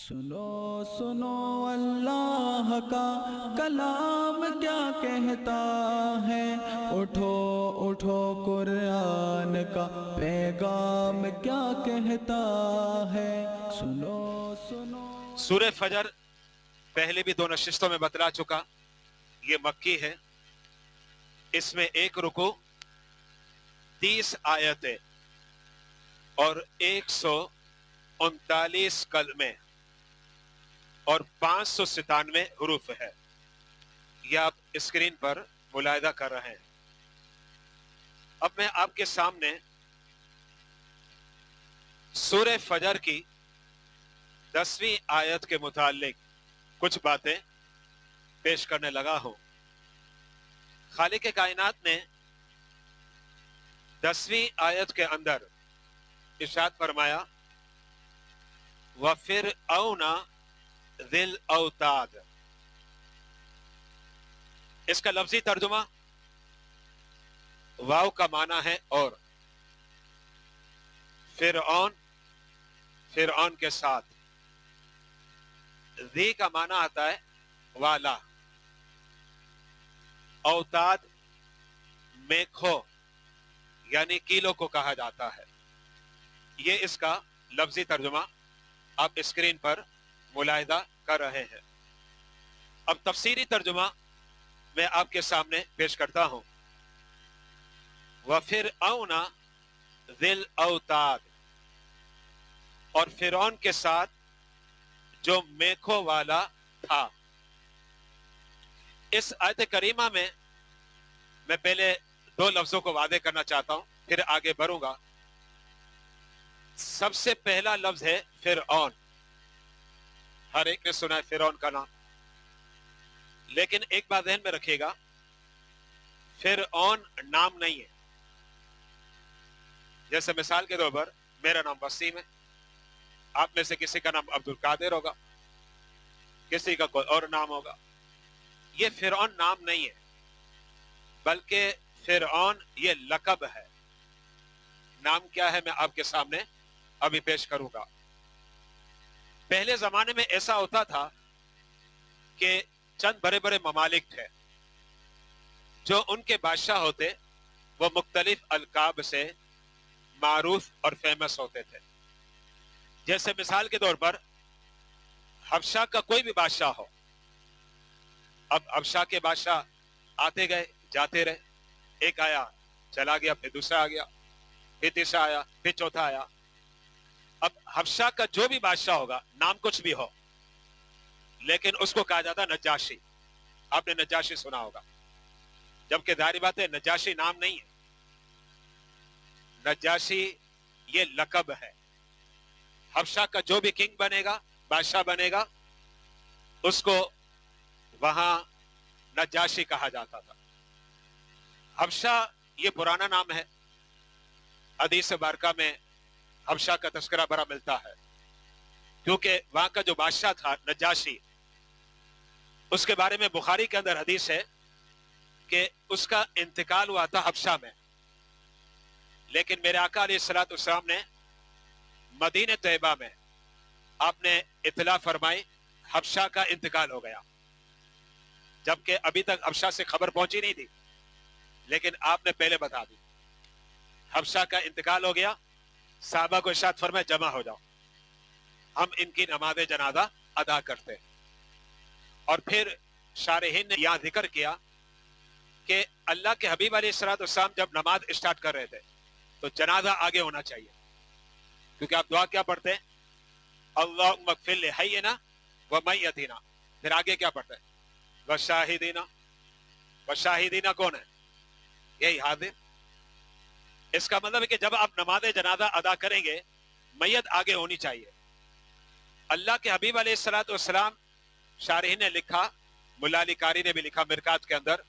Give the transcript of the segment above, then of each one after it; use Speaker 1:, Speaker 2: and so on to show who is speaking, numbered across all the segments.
Speaker 1: سنو سنو اللہ کا کلام کیا کہتا ہے، اٹھو اٹھو قرآن کا پیغام کیا کہتا ہے، سنو سنو۔
Speaker 2: سورہ فجر پہلے بھی 2 نشستوں میں بتلا چکا، یہ مکی ہے، اس میں 1 رکوع 30 آیتیں اور 139 کلمے اور 597 حروف ہے، یہ آپ اسکرین پر ملاحظہ کر رہے ہیں۔ اب میں آپ کے سامنے سورہ فجر کی 10ویں آیت کے متعلق کچھ باتیں پیش کرنے لگا ہوں۔ خالق کائنات نے 10ویں آیت کے اندر ارشاد فرمایا وَفِرْعَوْنَ ذِی الْأَوْتَادِ، اس کا لفظی ترجمہ واو کا معنی ہے اور، فرعون فرعون کے ساتھ، ذی کا معنی آتا ہے والا، اوتاد میکھو یعنی کیلو کو کہا جاتا ہے۔ یہ اس کا لفظی ترجمہ آپ اسکرین پر ملاحظہ کر رہے ہیں۔ اب تفسیری ترجمہ میں آپ کے سامنے پیش کرتا ہوں۔ وَفِرْعَوْنَ ذِی الْأَوْتَادِ، اور فرعون کے ساتھ جو میکھوں والا تھا۔ اس آیت کریمہ میں میں پہلے 2 لفظوں کو واضح کرنا چاہتا ہوں، پھر آگے بڑھوں گا۔ سب سے پہلا لفظ ہے فرعون، ہر ایک نے سنا ہے فرعون کا نام، لیکن ایک بات ذہن میں رکھیے گا، فرعون نام نہیں ہے۔ جیسے مثال کے طور پر میرا نام وسیم ہے، آپ میں سے کسی کا نام عبد القادر ہوگا، کسی کا کوئی اور نام ہوگا۔ یہ فرعون نام نہیں ہے، بلکہ فرعون یہ لقب ہے۔ نام کیا ہے میں آپ کے سامنے ابھی پیش کروں گا۔ پہلے زمانے میں ایسا ہوتا تھا کہ چند بڑے بڑے ممالک تھے، جو ان کے بادشاہ ہوتے وہ مختلف القاب سے معروف اور فیمس ہوتے تھے۔ جیسے مثال کے طور پر حبشہ کا کوئی بھی بادشاہ ہو، اب حبشہ کے بادشاہ آتے گئے جاتے رہے، ایک آیا چلا گیا، پھر دوسرا آ گیا، پھر تیسرا آیا، پھر چوتھا آیا۔ اب حبشہ کا جو بھی بادشاہ ہوگا، نام کچھ بھی ہو، لیکن اس کو کہا جاتا نجاشی۔ آپ نے نجاشی سنا ہوگا، جبکہ ظاہر بات ہے نجاشی نام نہیں ہے، نجاشی یہ لقب ہے۔ حبشہ کا جو بھی کنگ بنے گا، بادشاہ بنے گا، اس کو وہاں نجاشی کہا جاتا تھا۔ حبشہ یہ پرانا نام ہے، حدیث بارکہ میں حبشہ کا تذکرہ بڑا ملتا ہے، کیونکہ وہاں کا جو بادشاہ تھا نجاشی، اس کے بارے میں بخاری کے اندر حدیث ہے کہ اس کا انتقال ہوا تھا حبشہ میں، لیکن میرے آقا علیہ الصلوۃ والسلام نے مدینہ طیبہ میں آپ نے اطلاع فرمائی حبشہ کا انتقال ہو گیا، جبکہ ابھی تک حبشہ سے خبر پہنچی نہیں تھی، لیکن آپ نے پہلے بتا دی حبشہ کا انتقال ہو گیا۔ صحابہ کو ارشاد فرمائے جمع ہو جاؤ، ہم ان کی نماز جنازہ ادا کرتے ہیں۔ اور پھر شارحین نے یہاں ذکر کیا کہ اللہ کے حبیب علیہ الصلوۃ والسلام جب نماز اسٹارٹ کر رہے تھے تو جنازہ آگے ہونا چاہیے، کیونکہ آپ دعا کیا پڑھتے ہیں؟ اللہم اغفر لحینا ومیتنا، پھر آگے کیا پڑھتے ہیں؟ وشاہدینا۔ وشاہدینا کون ہے؟ یہی حاضر۔ اس کا مطلب ہے کہ جب آپ نماز جنازہ ادا کریں گے، میت آگے ہونی چاہیے۔ اللہ کے حبیب علیہ الصلوۃ والسلام، شارحین نے لکھا، ملا علی قاری نے بھی لکھا مرکات کے اندر،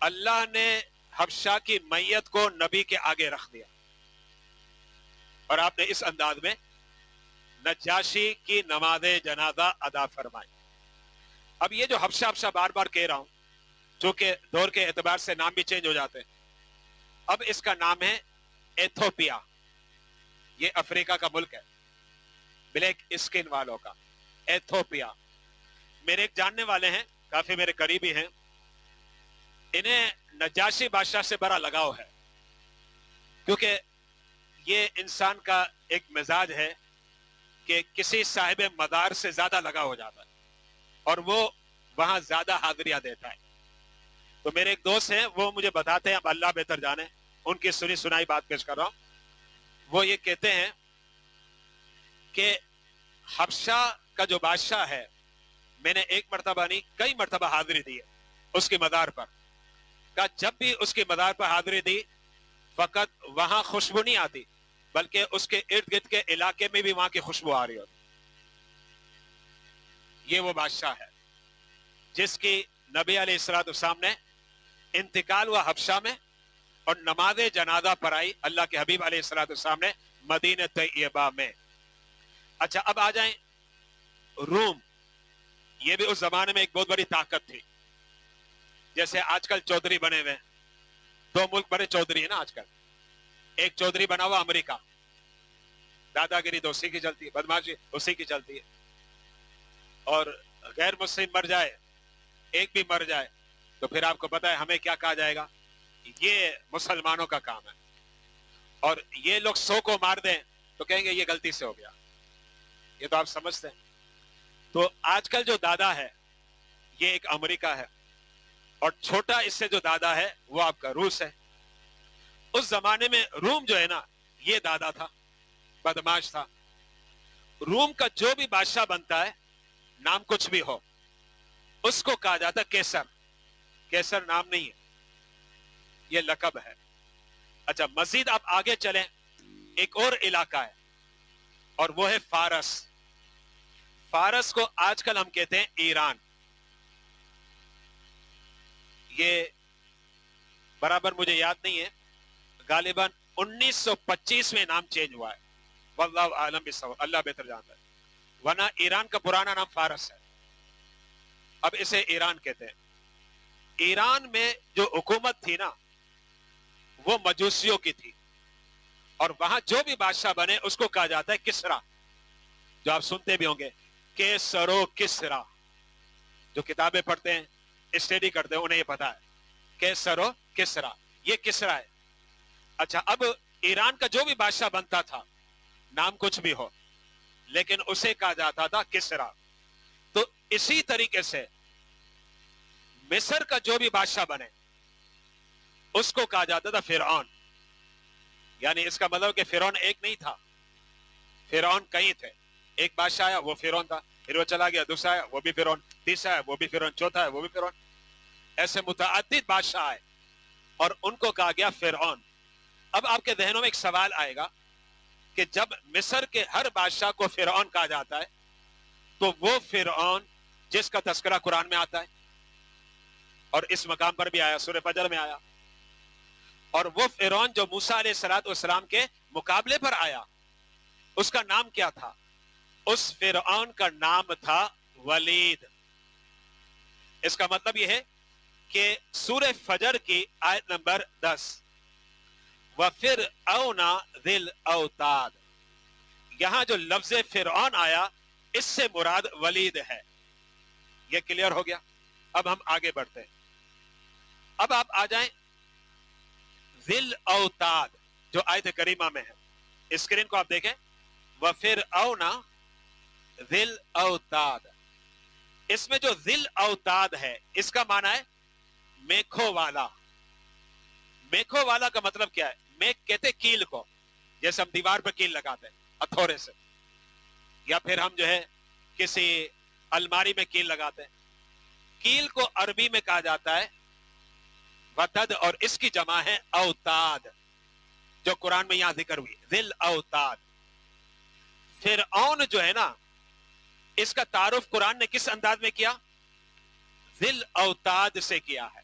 Speaker 2: اللہ نے حبشہ کی میت کو نبی کے آگے رکھ دیا، اور آپ نے اس انداز میں نجاشی کی نماز جنازہ ادا فرمائی۔ اب یہ جو حبشہ بار بار کہہ رہا ہوں، چونکہ دور کے اعتبار سے نام بھی چینج ہو جاتے ہیں، اب اس کا نام ہے ایتھوپیا، یہ افریقہ کا ملک ہے۔ ब्लैक स्किन वालों का, एथोपिया। मेरे एक जानने वाले हैं, काफी मेरे करीबी हैं, इन्हें नजाशी बादशाह से बड़ा लगाव है, क्योंकि ये इंसान का एक मिजाज है कि किसी साहिब मदार से ज्यादा लगाव हो जाता है और वो वहां ज्यादा हाजिरियां देता है। तो मेरे एक दोस्त हैं, वो मुझे बताते हैं, अब अल्लाह बेहतर जाने, उनकी सुनी सुनाई बात पेश कर रहा हूं। वो ये कहते हैं कि हबशा का जो बादशाह है, मैंने एक मर्तबा नहीं कई मर्तबा हाजिरी दी है उसकी मदार पर, का जब भी उसकी मदार पर हाजिरी दी, फकत वहां खुशबू नहीं आती, बल्कि उसके इर्द गिर्द के इलाके में भी वहां की खुशबू आ रही होती। ये वो बादशाह है जिसकी नबी अलैहिस्सलाम ने इंतकाल हुआ हबशा में और नमाज जनाजा पढ़ाई अल्लाह के हबीब अलैहिस्सलाम ने मदीना तैयबा में। अच्छा, अब आ जाएं रूम। ये भी उस जमाने में एक बहुत बड़ी ताकत थी। जैसे आजकल चौधरी बने हुए, दो मुल्क बड़े चौधरी है ना आजकल। एक चौधरी बना हुआ अमेरिका, दादागिरी तो उसी की चलती है, बदमाशी उसी की चलती है, और गैर मुस्लिम मर जाए, एक भी मर जाए, तो फिर आपको पता है हमें क्या कहा जाएगा, ये मुसलमानों का काम है। और ये लोग 100 को मार दें तो कहेंगे ये गलती से हो गया। ये तो आप समझते हैं। तो आजकल जो दादा है ये एक अमेरिका है, और छोटा इससे जो दादा है वो आपका रूस है। उस जमाने में रूम जो है ना, ये दादा था, बदमाश था। रूम का जो भी बादशाह बनता है, नाम कुछ भी हो, उसको कहा जाता है केसर। केसर नाम नहीं है, ये लकब है। अच्छा, मजीद आप आगे चलें, एक और इलाका है और वो है फारस। फारस को आजकल हम कहते हैं ईरान। ये बराबर मुझे याद नहीं है, गालिबन 1925 में नाम चेंज हुआ है, वल्लाहु आलम बिस्सवाब, अल्लाह बेहतर जानता है, वरना ईरान का पुराना नाम फारस है, अब इसे ईरान कहते हैं। ईरान में जो हुकूमत थी ना, वो मजूसियों की थी, और वहां जो भी बादशाह बने उसको कहा जाता है किसरा, जो आप सुनते भी होंगे, केसरो किसरा। जो किताबें पढ़ते हैं, स्टडी करते हैं, उन्हें ये पता है, केसरो किसरा, ये किसरा है। अच्छा, अब ईरान का जो भी बादशाह बनता था, नाम कुछ भी हो, लेकिन उसे कहा जाता था किसरा। तो इसी तरीके से मिस्र का जो भी बादशाह बने उसको कहा जाता था फिरौन। यानी इसका मतलब कि फिरौन एक नहीं था, फिरौन कई थे। एक बादशाह आया, वो फिरौन था, फिर वो चला गया, दूसरा आया, वो भी फिरौन, तीसरा है वो भी फिरौन, चौथा है वो भी फिरौन। ऐसे मुतअद्दिद बादशाह आए और उनको कहा गया फिरौन। अब आपके जहनों में एक सवाल आएगा कि जब मिस्र के हर बादशाह को फिरौन कहा जाता है, तो वो फिरौन जिसका तस्करा कुरान में आता है और इस मकाम पर भी आया, सूरह फजर में आया, और वो फिरौन जो मूसा अलैहिस्सलाम के मुकाबले पर आया, उसका नाम क्या था? उस फिरौन का नाम था वलीद। इसका मतलब यह है कि सूरह फजर की आयत नंबर 10, व फिरऔना ज़िल औताद, यहां जो लफ्ज फिरौन आया, इससे मुराद वलीद है। यह क्लियर हो गया। अब हम आगे बढ़ते हैं। अब आप आ जाएं ज़िल औताद, जो आयत करीमा में है, स्क्रीन को आप देखें, व फिरऔना ज़िल औताद। इसमें जो ज़िल औताद है, इसका माना है मेखो वाला। मेखो वाला का मतलब क्या है? मेख कहते कील को, जैसे हम दीवार पर कील लगाते हैं हथौड़े से, या फिर हम जो है किसी अलमारी में कील लगाते हैं। कील को अरबी में कहा जाता है वतद, और इसकी जमा है औताद, जो कुरान में यहां जिक्र हुई, ज़िल औताद। फिरऔन जो है ना, इसका तारुफ कुरान ने किस अंदाज में किया? ज़िल औताद से किया है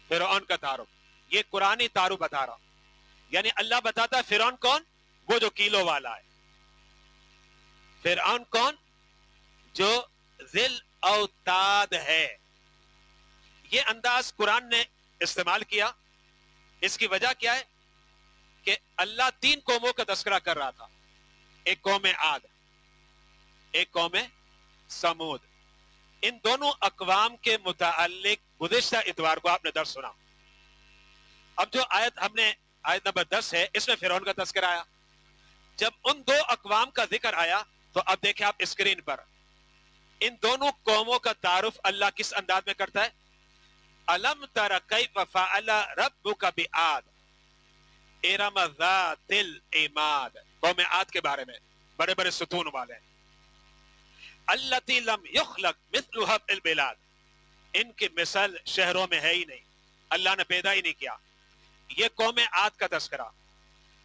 Speaker 2: फिरऔन का तारुफ। ये कुरानी तारुफ बता रहा हूं। यानी अल्लाह बताता है फिरौन कौन? वो जो कीलों वाला है। फिरऔन कौन? जो ज़िल औताद है। ये अंदाज कुरान ने इस्तेमाल किया। इसकी वजह क्या है? कि अल्लाह 3 कौमों का तस्करा कर रहा था। एक कौम आद, एक कौम समूद। इन दोनों अकवाम के मुताल्लिक गुज़िश्ता इतवार को आपने दर्स सुना। अब जो आयत हमने, आयत नंबर 10 है, इसमें फिरौन का तस्करा आया। जब उन दो अकवाम का जिक्र आया तो अब देखें आप स्क्रीन पर, इन दोनों कौमों का तारुफ अल्लाह किस अंदाज में करता है? अलम तरा कैफ फअल रब्बुका बिआद इरम ज़ातिल इमाद। कौम आद के बारे में, बड़े बड़े सुतून वाले, अल्लती लम युखलक मिस्लुहा फिल बिलाद, इनकी मिसाल शहरों में है ही नहीं, अल्लाह ने पैदा ही नहीं किया। ये कौम आद का तस्करा।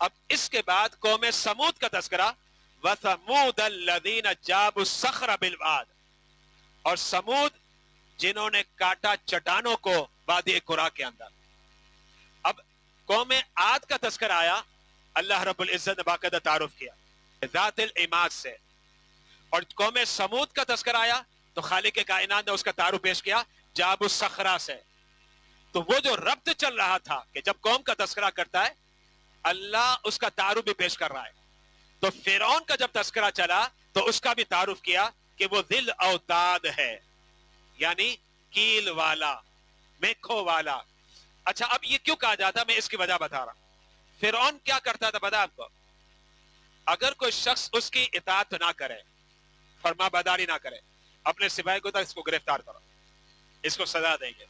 Speaker 2: अब इसके बाद कौम समूद का तस्करा, व समूद अल्लज़ीना जाबु सखरा बिल वाद, और समूद जिन्होंने काटा चट्टानों को वादी कुरा के अंदर। अब कौम आद का तस्करा आया, अल्लाह रब्बुल इज्जत ने बाकायदा तारुफ किया ज़ातिल इमाद से, और कौम समूद का तस्करा आया तो खालिक कायनात ने उसका तारुफ पेश किया जाबु सखरा से। तो वो जो रब्त चल रहा था कि जब कौम का तस्करा करता है अल्लाह उसका तारुफ भी पेश कर रहा है, तो फिरौन का जब तस्करा चला तो उसका भी तारुफ किया कि वो दिल औताद है, यानी कील वाला, मेखो वाला। अच्छा, अब ये क्यों कहा जाता, मैं इसकी वजह बता रहा हूं। फिरौन क्या करता था पता आपको? अगर कोई शख्स उसकी इताअत ना करे, फरमाबरदारी ना करे, अपने सिपाही को तो इसको गिरफ्तार करो, इसको सजा देंगे।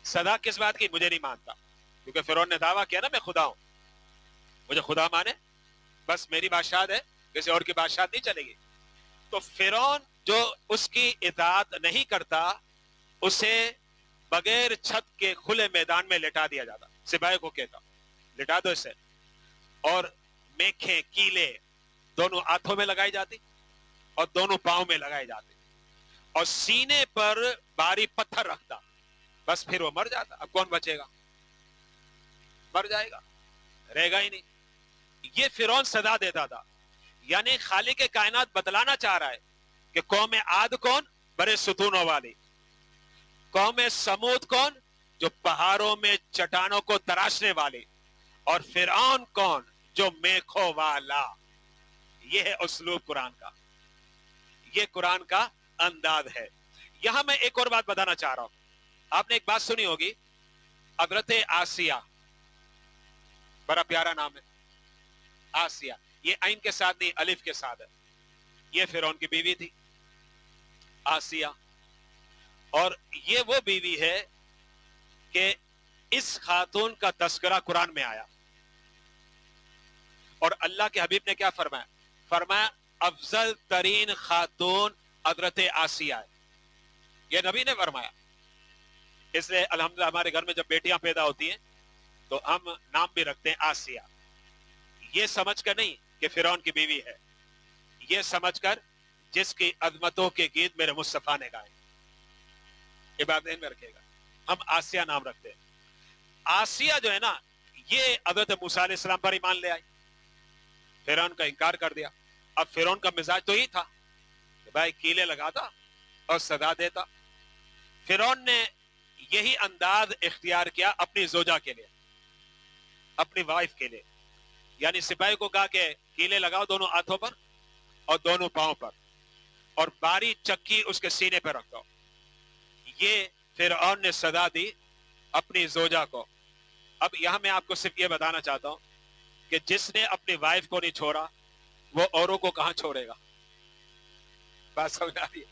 Speaker 2: सजा किस बात की? मुझे नहीं मानता, क्योंकि फिरौन ने दावा किया ना मैं खुदा हूं, मुझे खुदा माने, बस मेरी बादशाहत है, किसी और की बादशाहत नहीं चलेगी। तो फिरौन जो उसकी इताअत नहीं करता, उसे बगैर छत के खुले मैदान में लिटा दिया जाता। सिपाही को कहता लिटा दो इसे, और मेखें कीले दोनों हाथों में लगाई जाती और दोनों पांव में लगाई जाती, और सीने पर भारी पत्थर रखता, बस फिर वो मर जाता। अब कौन बचेगा? मर जाएगा, रहेगा ही नहीं। ये फिरौन सजा देता था। यानी खालिक कायनात बतलाना चाह रहा है कि कौम आद कौन? बड़े सुतूनों वाली। कौम समूद कौन? जो पहाड़ों में चट्टानों को तराशने वाली। और फिरौन कौन? जो मेखों वाला। यह है उसलूब कुरान का, यह कुरान का अंदाज है। यहां मैं एक और बात बताना चाह रहा हूं। आपने एक बात सुनी होगी, हज़रत आसिया, बड़ा प्यारा नाम है आसिया, ये आइन के साथ नहीं अलिफ के साथ है। ये फिरौन की बीवी थी आसिया, और ये वो बीवी है कि इस खातून का तस्करा कुरान में आया, और अल्लाह के हबीब ने क्या फरमाया? फरमाया अफजल तरीन खातून हज़रत आसिया है। ये नबी ने फरमाया। इसलिए अल्हम्दुलिल्लाह हमारे घर में जब बेटियां पैदा होती हैं तो हम नाम भी रखते हैं आसिया, ये समझकर नहीं कि फिरौन की बीवी है, ये समझकर जिसकी अजमतों के गीत मेरे मुस्तफा ने गाए। ये बात ध्यान में रखेगा, हम आसिया नाम रखते हैं। आसिया जो है ना, ये हज़रत मूसा अलैहिस्सलाम पर ईमान ले आई, फिरौन का इनकार कर दिया। अब फिरौन का मिजाज तो ही था कि भाई कीले लगाता और सजा देता। फिरौन ने यही अंदाज इख्तियार किया अपनी जोजा के लिए, अपनी वाइफ के लिए। यानी सिपाही को कहा कि कीले लगाओ दोनों हाथों पर और दोनों पांव पर, और बारी चक्की उसके सीने पर रख दो। ये फिरौन ने सजा दी अपनी जोजा को। अब यहां मैं आपको सिर्फ ये बताना चाहता हूं कि जिसने अपनी वाइफ को नहीं छोड़ा वो औरों को कहां छोड़ेगा? बात समझ आ रही है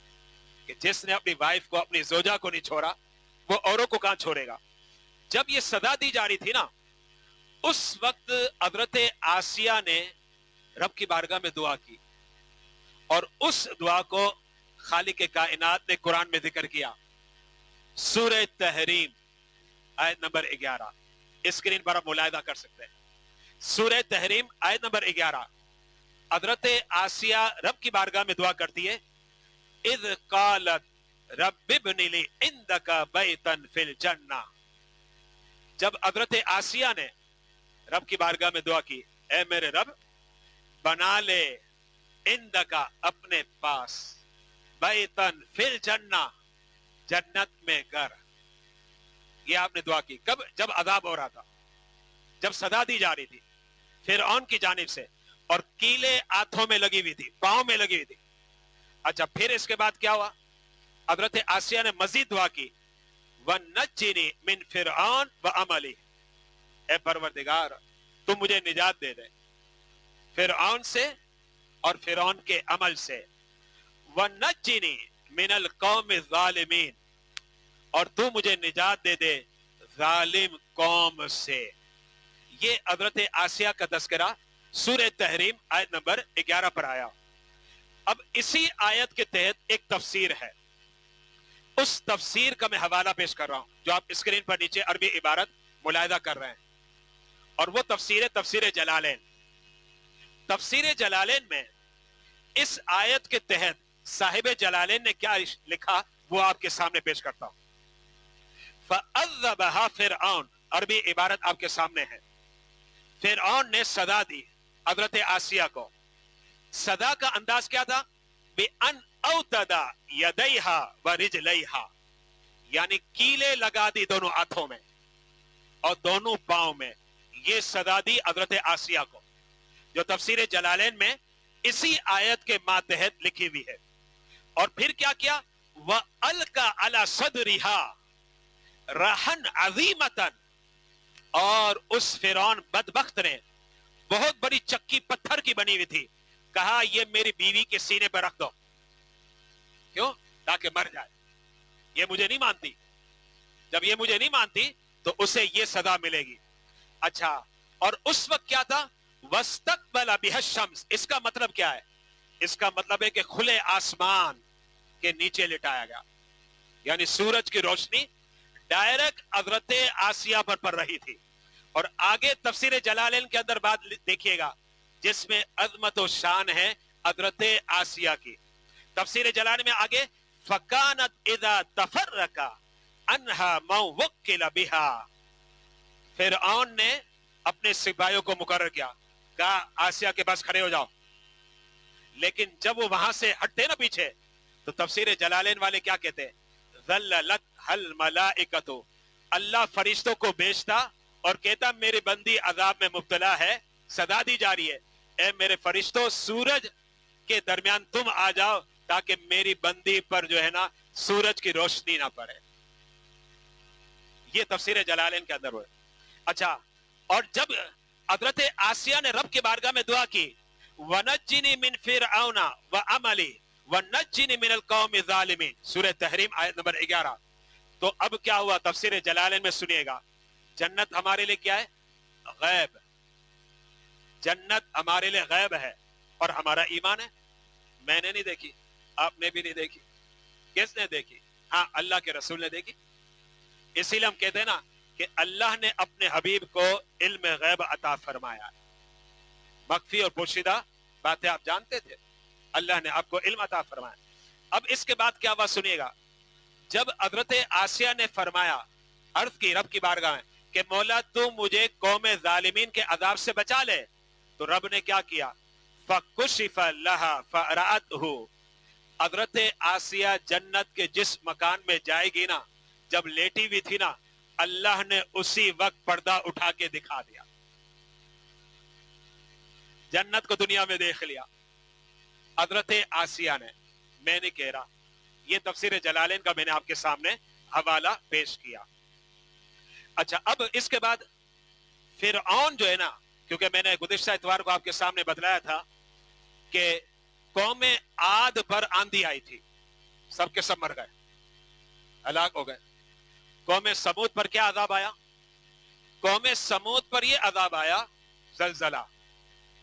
Speaker 2: कि जिसने अपनी वाइफ को, अपनी जोजा को नहीं छोड़ा वो औरों को कहां छोड़ेगा? जब ये सजा दी जा रही थी ना, उस वक्त हज़रत आसिया ने रब की बारगाह में दुआ की, और उस दुआ को खालिक कायनात ने कुरान में जिक्र किया। सूरह तहरीम आयत नंबर 11, स्क्रीन पर आप मुलाहिजा कर सकते हैं। सूरह तहरीम आयत नंबर 11, हज़रत आसिया रब की बारगाह में दुआ करती है, इज़ क़ालत रब्बि इब्नि ली इंदका बैतन फिल जन्नह। जब हज़रत आसिया ने रब की बारगाह में दुआ की, ऐ मेरे रब बना ले इंदका अपने पास, बैतन फिल जन्नह जन्नत में घर। ये आपने दुआ की कब? जब अजाब हो रहा था, जब सजा दी जा रही थी फिरऔन की जानिब से, और कीले हाथों में लगी हुई थी, पांव में लगी हुई थी। अच्छा, फिर इसके बाद क्या हुआ? हजरत आसिया ने मजीद दुआ की, वन्नज्जिनी मिन फिरऔन व अमली, ए परवरदिगार तुम मुझे निजात दे दे फिरऔन से और फिरऔन के अमल से। वन्नज्जिनी मिनल कौम ज़ालिमीन, और तू मुझे निजात दे दे जालिम कौम से। ये हजरत आसिया का तस्करा सूरह तहरीम आयत नंबर 11 पर आया। अब इसी आयत के तहत एक तफसीर है, उस तफसीर का मैं हवाला पेश कर रहा हूं जो आप स्क्रीन पर नीचे अरबी इबारत मुलाहिदा कर रहे हैं, और वो तफसीर है तफसीर जलालैन। तफसीर जलालैन में इस आयत के तहत साहिब जलालैन ने क्या लिखा वो आपके सामने पेश करता हूं। फअज़्ज़बहा फिरऔन, अरबी इबारत आपके सामने है। फिरऔन ने सदा दी हजरत आसिया को। सदा का अंदाज क्या था? बिअन औतदा यदैहा व रिजलैहा, यानी कीले लगा दी दोनों हाथों में और दोनों पांव में। ये सदा दी हजरत आसिया को, जो तफसीर जलालैन में इसी आयत के मातहत लिखी हुई है। और फिर क्या किया? वह अलका अला सदरिहा रहन अजीमतन, और उस फिरौन बदबख्त ने बहुत बड़ी चक्की पत्थर की बनी हुई थी, कहा ये मेरी बीवी के सीने पर रख दो। क्यों? ताकि मर जाए, ये मुझे नहीं मानती। जब ये मुझे नहीं मानती तो उसे ये सदा मिलेगी। अच्छा, और उस वक्त क्या था? वस्तकबला बिहश्शम्स, इसका मतलब क्या है? इसका मतलब है कि खुले आसमान के नीचे लिटाया गया, यानी सूरज की रोशनी डायरेक्ट हजरत आसिया पर पड़ रही थी। और आगे तफसीर जलालैन के अंदर बात देखिएगा जिसमें अजमत व शान है हजरत आसिया की। तफसीर जलालैन में आगे फकानत इदा तफर्रका अनहा मौवक्किल बिहा, फिरऔन ने अपने सिपाहियों को मुकर्रर किया, कहा आसिया के पास खड़े हो जाओ। लेकिन जब वो वहां से हटते ना पीछे, तो तफसीर जलालैन वाले क्या कहते हैं? ज़ल्ललत हल मलाइकतु, अल्लाह फरिश्तों को भेजता और कहता मेरी बंदी अजाब में मुब्तला है, सदा दी जा रही है, ए मेरे फरिश्तों सूरज के दरमियान तुम आ जाओ ताकि मेरी बंदी पर जो है ना सूरज की रोशनी ना पड़े। ये तफसीर जलालैन के अंदर हुआ। अच्छा, और जब हजरत आसिया ने रब के बारगाह में दुआ की, वनज्जिनी मिन फिरऔना व अमली वनज्जिनी मिनल कौमि ज़ालिमीन, सूरह तहरीम आयत नंबर 11। तो अब क्या हुआ? तफसीर जलालैन में सुनिएगा। जन्नत हमारे लिए क्या है? गैब। जन्नत हमारे लिए गैब है और हमारा ईमान है। मैंने नहीं देखी, आपने भी नहीं देखी, किसने देखी? हाँ, अल्लाह के रसूल ने देखी। इसीलिए हम कहते हैं ना कि अल्लाह ने अपने हबीब को इल्म गैब अता फरमाया। मख्फी और पोशीदा बातें आप जानते थे, अल्लाह ने आपको इल्म अता फरमाया। अब इसके बाद क्या हुआ सुनिएगा। जब हजरत आसिया ने फरमाया, अर्ज की रब की बारगाह में कि मौला तू मुझे कौम जालिमीन के अजाब से बचा ले, तो रब ने क्या किया? फकुशिफ लहा फरअतहु, हजरत आसिया जन्नत के जिस मकान में जाएगी ना, जब लेटी हुई थी ना, अल्लाह ने उसी वक्त पर्दा उठा के दिखा दिया। जन्नत को दुनिया में देख लिया हजरत आसिया ने। मैं नहीं कह रहा, ये तफसीर जलालैन का मैंने आपके सामने हवाला पेश किया। अच्छा, अब इसके बाद फिरऔन जो है ना, क्योंकि मैंने गुज़िश्ता इतवार को आपके सामने बतलाया था कि कौम आद पर आंधी आई थी, सबके सब मर गए, हलाक हो गए। कौम समूद पर क्या अजाब आया? कौम समूद पर यह अजाब आया, जलजला,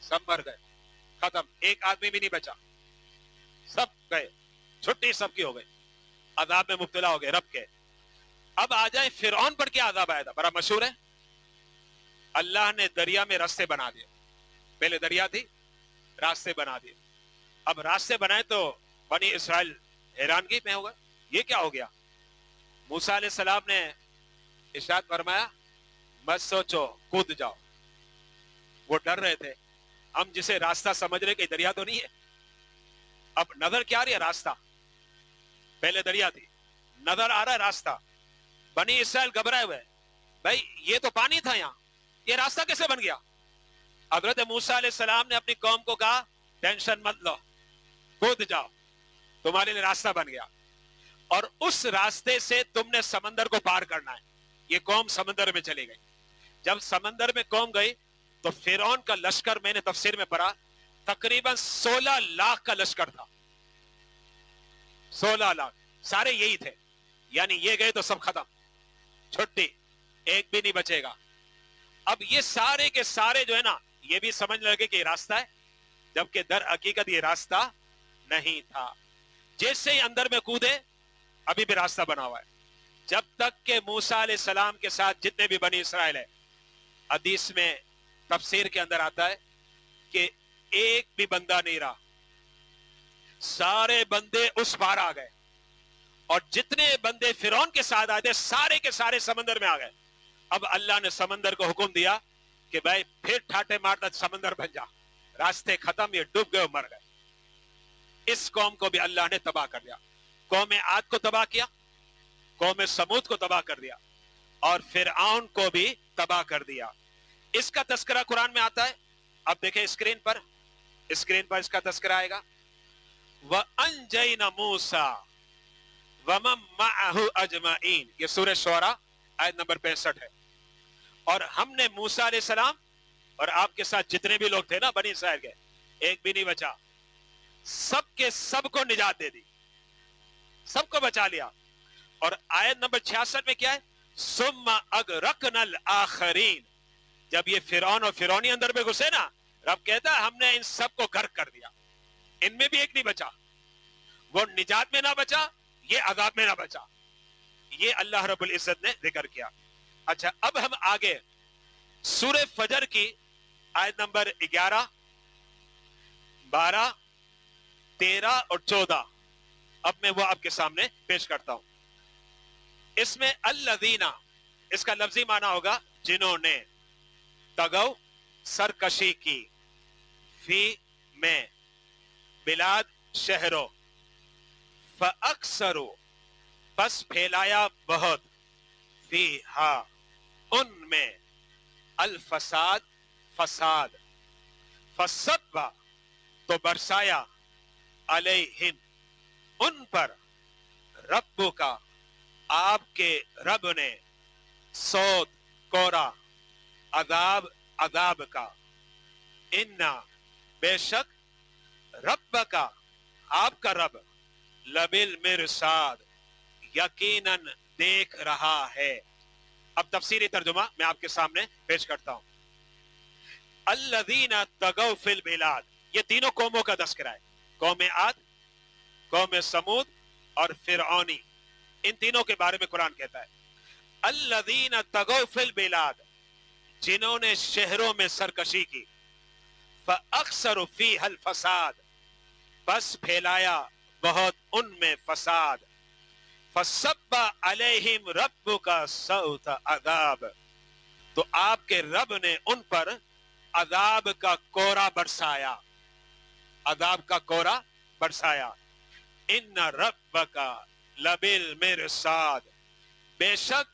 Speaker 2: सब मर गए, खत्म, एक आदमी भी नहीं बचा, सब गए, छुट्टी सबकी हो गई, अजाब में मुब्तला हो गए रब के। अब आ जाए फिरऔन पर क्या अजाब आया था, बड़ा मशहूर है। अल्लाह ने दरिया में रास्ते बना दिए। पहले दरिया थी, रास्ते बना दिए। अब रास्ते बनाए तो बनी इसराइल हैरानगी में होगा, ये क्या हो गया? मूसा अलैहिस्सलाम ने इरशाद फरमाया, मत सोचो, कूद जाओ। वो डर रहे थे, हम जिसे रास्ता समझ रहे कि दरिया तो नहीं है। अब नजर क्या आ रही है? रास्ता। पहले दरिया थी, नजर आ रहा है रास्ता। बनी इसराइल घबराए हुए, भाई ये तो पानी था, यहाँ ये रास्ता कैसे बन गया? हजरत मूसा अलैहिस्सलाम ने अपनी कौम को कहा टेंशन मत लो, कूद जाओ, तुम्हारे लिए रास्ता बन गया, और उस रास्ते से तुमने समंदर को पार करना है। ये कौम समंदर में चली गई। जब समंदर में कौम गई तो फिरौन का लश्कर, मैंने तफसीर में पढ़ा, तकरीबन 16 लाख का लश्कर था। 16 लाख, सारे यही थे, यानी ये गए तो सब खत्म, छुट्टी, एक भी नहीं बचेगा। अब ये सारे के सारे जो है ना, ये भी समझ लगे कि ये रास्ता है, जबकि दर हकीकत ये रास्ता नहीं था। जैसे ही अंदर में कूदे, अभी भी रास्ता बना हुआ है। जब तक के मूसा अलैहि सलाम के साथ जितने भी बनी इसराइल है, हदीस में तफसीर के अंदर आता है कि एक भी बंदा नहीं रहा, सारे बंदे उस पार आ गए, और जितने बंदे फिरौन के साथ आए थे सारे के सारे समंदर में आ गए। अब अल्लाह ने समंदर को हुक्म दिया कि भाई फिर ठाटे मारता समंदर बन जा, रास्ते खत्म, ये डूब गए, मर गए। इस कौम को भी अल्लाह ने तबाह कर दिया। कौम आद को तबाह किया, कौम समूद को तबाह कर दिया, और फिरऔन को भी तबाह कर दिया। इसका तस्करा कुरान में आता है। अब देखें स्क्रीन पर इसका तस्करा आएगा। व अंजैना मूसा व मन मअहु अजमईन, ये सूरह शुअरा आयत नंबर 65 है। और हमने मूसा अलैहि सलाम और आपके साथ जितने भी लोग थे ना बनी इसराइल के, एक भी नहीं बचा, सबके सबको निजात दे दी, सबको बचा लिया। और आयत नंबर 66 में क्या है? सुम्मा अगरकनल आखरीन, जब ये फिरौन और फिरौनी अंदर में घुसे ना, रब कहता है हमने इन सबको गर्क कर दिया, इनमें भी एक नहीं बचा, वो निजात में ना बचा, ये अजाब में ना बचा। ये अल्लाह रब्बुल इज्जत ने जिक्र किया। अच्छा, अब हम आगे सूरह फजर की आयत नंबर 11, 12, 13 और 14, अब मैं वो आपके सामने पेश करता हूं। इसमें अल्लज़ीना, इसका लफ्जी माना होगा जिन्होंने, तगौ सरकशी की, फी में, बिलाद शहरों, फअक्सरो बस फैलाया बहुत, फी हा उनमें, अल फसाद फसाद, फसब्बा तो बरसाया, अलैहिम उन पर, रब्बु का आपके रब ने, सौत कोरा, अदाब अदाब का, इन्ना बेशक, रब्ब का आपका रब, लबिल मिरसाद यकीनन देख रहा है। अब तफसीरी तर्जुमा मैं आपके सामने पेश करता हूं। अल्लज़ीना तगौ फिल बिलाद, ये तीनों कौमों का तस्करा है, कौम आद, कौम समूद और फिरऔनी, इन तीनों के बारे में कुरान कहता है। अल्लज़ीना तगौ फिल बिलाद, जिन्होंने शहरों में सरकशी की, फअक्सरु फीहल फसाद, बस फैलाया बहुत उनमें फसाद, फसब्बा अलैहिम रब्बुका सौत अदाब, तो आपके रब ने उन पर अदाब का कोरा बरसाया, अदाब का कोरा बरसाया। इन्ना रब्बका लबिल मिरसाद, बेशक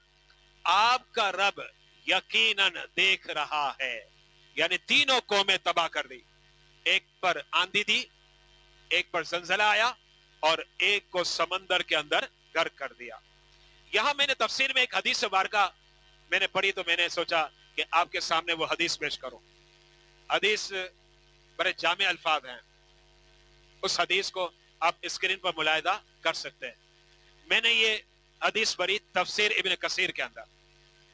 Speaker 2: आपका रब यकीनन देख रहा है। यानी तीनों कौमें तबाह कर दी, एक पर आंधी दी, एक पर जलजला आया, और एक को समंदर के अंदर गर्क कर दिया। यहां मैंने तफसीर में एक हदीस मुबारका मैंने पढ़ी, तो मैंने सोचा कि आपके सामने वो हदीस पेश करूं। हदीस बड़े जामे अल्फाज हैं, उस हदीस को आप स्क्रीन पर मुलाहिदा कर सकते हैं। मैंने ये हदीस पढ़ी तफसीर इब्न कसीर के अंदर,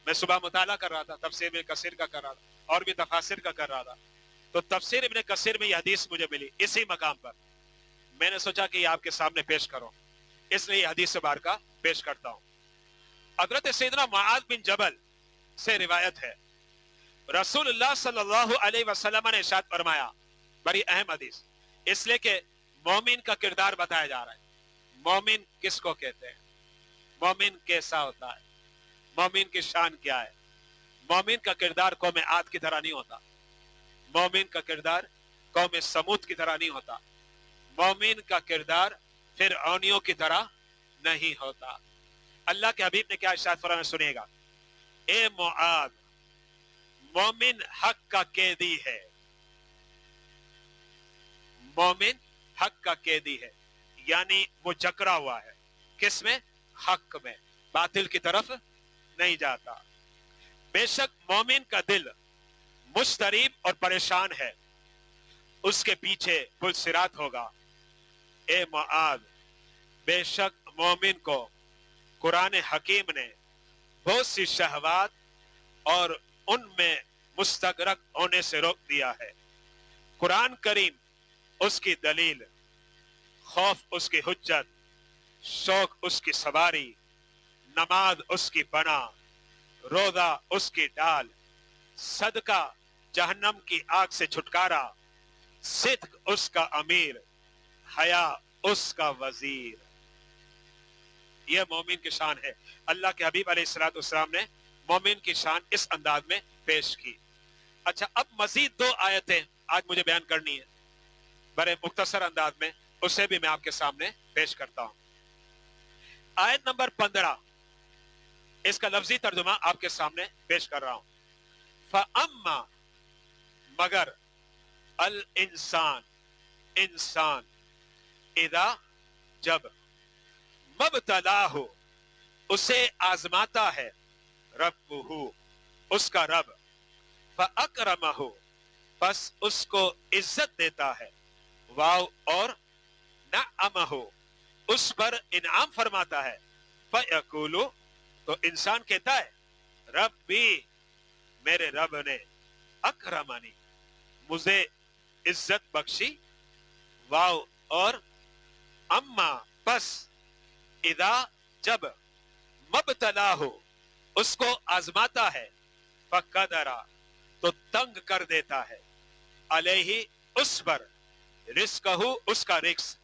Speaker 2: मैं सुबह मुताला कर रहा था, तफसीर इब्न कसीर का कर रहा था और भी तफासिर का कर रहा था, तो तफसीर इब्न कसीर में ये हदीस मुझे मिली इसी मकाम पर। मैंने सोचा कि ये आपके सामने पेश करूं, इसलिए हदीस मुबारका पेश करता हूं। हजरत सैयदना मुआज बिन जबल से रिवायत है, रसूलुल्लाह सल्लल्लाहु अलैहि वसल्लम ने इरशाद फरमाया, बड़ी अहम हदीस, इसलिए कि मोमिन का किरदार बताया जा रहा है। मोमिन किसको कहते हैं, मोमिन कैसा होता है, मोमिन की शान क्या है। मोमिन का किरदार कौम आद की तरह नहीं होता, मोमिन का किरदार कौम समूद की तरह नहीं होता, मोमिन का किरदार फिरऔनियों की तरह नहीं होता। अल्लाह के हबीब ने क्या इरशाद फरमाया, सुनिएगा। ए मुआद, मोमिन हक का कैदी है, मोमिन हक का कैदी है, यानी वो जकड़ा हुआ है किस में? हक में, बातिल की तरफ नहीं जाता। बेशक मोमिन का दिल मुस्तरीब और परेशान है, उसके पीछे पुल सिरात होगा। ए मुआद, बेशक मोमिन को कुरान हकीम ने बहुत सी शहवात और उनमें मुस्तगरक होने से रोक दिया है। कुरान करीम उसकी दलील, खौफ उसकी हुज्जत, शौक उसकी सवारी, नमाज उसकी बना, रोजा उसकी डाल, सदका जहन्नम की आग से छुटकारा, सिद्क उसका अमीर, हया उसका वजीर। यह मोमिन की शान है। अल्लाह के हबीब अलैहिस्सलाम ने मोमिन की शान इस अंदाज में पेश की। अच्छा, अब मजीद 2 आयतें आज मुझे बयान करनी है बड़े मुख्तसर अंदाज में, उसे भी मैं आपके सामने पेश करता हूं। आयत नंबर 15, इसका लफ्जी तर्जुमा आपके सामने पेश कर रहा हूं। फअम्मा, मगर, अल इंसान, इंसान, इदा, जब, मबतलाहु, उसे आजमाता है, रब्बुहु, उसका रब, फअकरमहु, बस उसको इज्जत देता है, वाव और नअमहु, उस पर इनाम फरमाता है, फयकुलु, तो इंसान कहता है, रब्बी, मेरे रब ने, अकरमनी, मुझे इज्जत बख्शी, वाव और अम्मा, बस, इदा, जब, मबतलाहु, उसको आजमाता है, फकदरा, तो तंग कर देता है, अलैहि, उस पर, रिस्कहु, उसका रिस्क,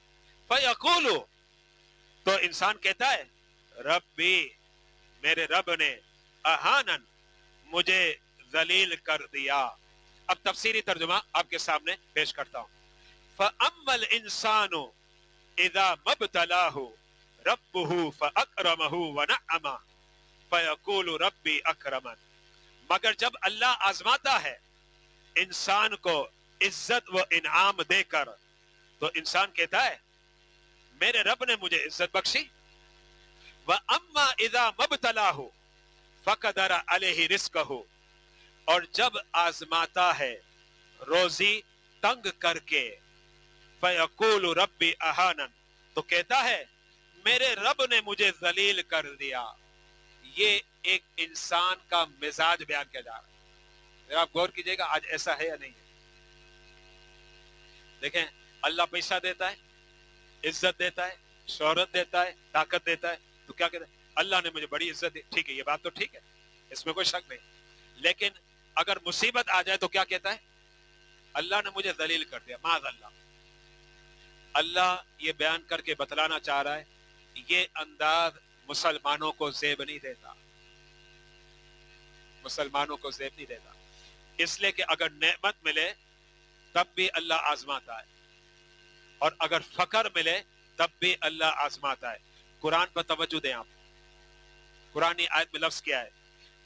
Speaker 2: फयकुलु, तो इंसान कहता है, रब्बी, मेरे रब ने, अहानन, मुझे जलील कर दिया। अब तफसीरी तर्जुमा आपके सामने पेश करता हूं। फअम्मल इंसानु इदा मबतलाहु रब्बुहु फअकरमहु वनअमा फयकुलु रब्बी अकरमन, मगर जब अल्लाह आजमाता है इंसान को इज्जत व इनाम देकर, तो इंसान कहता है, मेरे रब ने मुझे इज्जत बख्शी। व अम्मा इदा मबतलाहु फकदरा अलैहि रिस्कहु, और जब आजमाता है रोजी तंग करके, फयकुलु रब्बी अहानन, तो कहता है, मेरे रब ने मुझे जलील कर दिया। ये एक इंसान का मिजाज बयान किया जा रहा है। आप गौर कीजिएगा, आज ऐसा है या नहीं है। देखें, अल्लाह पैसा देता है, इज्जत देता है, शोहरत देता है, ताकत देता है, तो क्या कहता है, अल्लाह ने मुझे बड़ी इज्जत दी। ठीक है, ये बात तो ठीक है, इसमें कोई शक नहीं। लेकिन अगर मुसीबत आ जाए तो क्या कहता है, अल्लाह ने मुझे दलील कर दिया, माज़ अल्लाह। अल्लाह ये बयान करके बतलाना चाह रहा है, ये अंदाज मुसलमानों को ज़ेब नहीं देता, मुसलमानों को ज़ेब नहीं देता। इसलिए कि अगर नेमत मिले तब भी अल्लाह आजमाता है, और अगर फकर मिले तब भी अल्लाह आजमाता है। कुरान पर तवज्जो दें आप, कुरानी आयत में लफ्ज क्या है।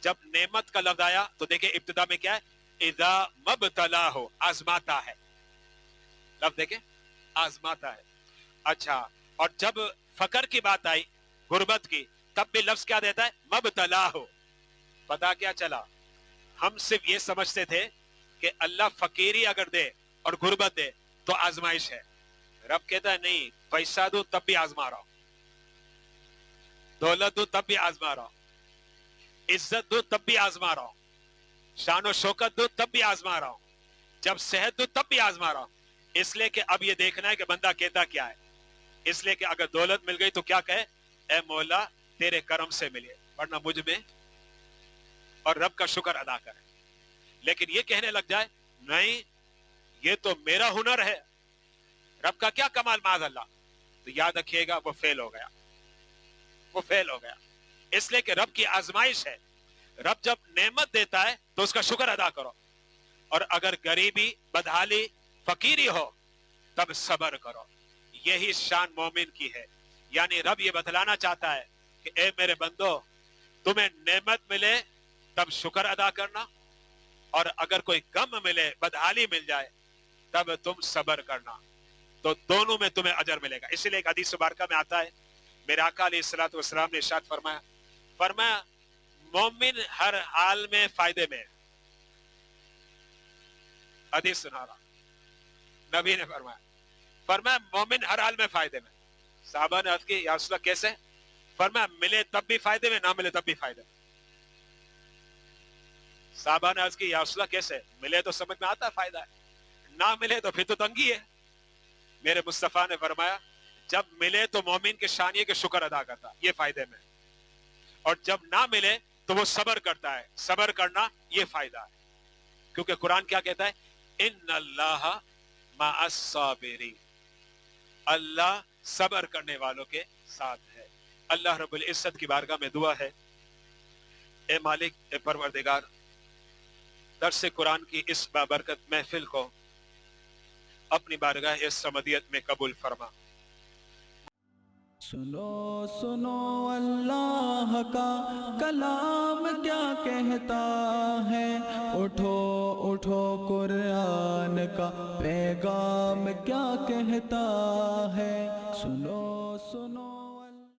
Speaker 2: जब नेमत का लफ्ज आया तो देखिए इब्तिदा में क्या है, इदा मबतलाहु, आजमाता है, लफ्ज देखें, आजमाता है। अच्छा, और जब फकर की बात आई, गुर्बत की, तब भी लफ्ज क्या देता है, मबतलाहु। पता क्या चला, हम सिर्फ ये समझते थे कि अल्लाह फकीरी अगर दे और गुर्बत दे तो आजमाइश है। रब कहता है नहीं, पैसा दो तब भी आजमा रहा हूं, दौलत दो तब भी आजमा रहा हूं, इज्जत दो तब भी आजमा रहा हूं, शान शौकत दो तब भी आजमा रहा हूं, जब सेहत दो तब भी आजमा रहा हूं। इसलिए कि अब ये देखना है कि बंदा कहता क्या है। इसलिए कि अगर दौलत मिल गई तो क्या कहे, ए मौला तेरे करम से मिले, वरना मुझ में, और रब का शुक्र अदा करे। लेकिन ये कहने लग जाए, नहीं ये तो मेरा हुनर है, रब का क्या कमाल, माज़ अल्लाह, तो याद रखिएगा वो फेल हो गया, वो फेल हो गया। इसलिए कि रब की आजमाइश है। रब जब नेमत देता है तो उसका शुक्र अदा करो, और अगर गरीबी, बदहाली, फकीरी हो तब सब्र करो। यही शान मोमिन की है। यानी रब ये बतलाना चाहता है कि ए मेरे बंदो, तुम्हें नेमत मिले तब शुक्र अदा करना, और अगर कोई गम मिले, बदहाली मिल जाए, तब तुम सब्र करना। तो दोनों में तुम्हें अजर मिलेगा। इसलिए एक हदीस मुबारक में आता है, मेरे आका अलैहिस्सलातु वस्सलाम ने इरशाद फरमाया मोमिन हर हाल में फायदे में है। हदीस सुना रहा, नबी ने फरमाया मोमिन हर हाल में फायदे में। साहबा ने अर्ज की, या रसूल अल्लाह कैसे? फरमाया मिले तब भी फायदे में, ना मिले तब भी फायदे में। साहबा ने अर्ज की, या रसूल अल्लाह कैसे? मिले तो समझ में आता है फायदा है, ना मिले तो फिर तो तंगी है। मेरे मुस्तफा ने फरमाया जब मिले तो मोमिन के शानिए के शुक्र अदा करता, ये फायदे में, और जब ना मिले तो वो सबर करता है, सबर करना ये फायदा है। क्योंकि कुरान क्या कहता है, इन्नल्लाह मअस साबिरीन, अल्लाह सबर करने वालों के साथ है। अल्लाह रब्बुल इज्जत की बारगाह में दुआ है, ए मालिक, ए परवरदिगार, दर्स कुरान की इस बाबरकत महफिल को अपनी बारगाह इस समदियत में कबूल फरमा।
Speaker 1: सुनो सुनो अल्लाह का कलाम क्या कहता है, उठो उठो कुरान का पैगाम क्या कहता है। सुनो सुनो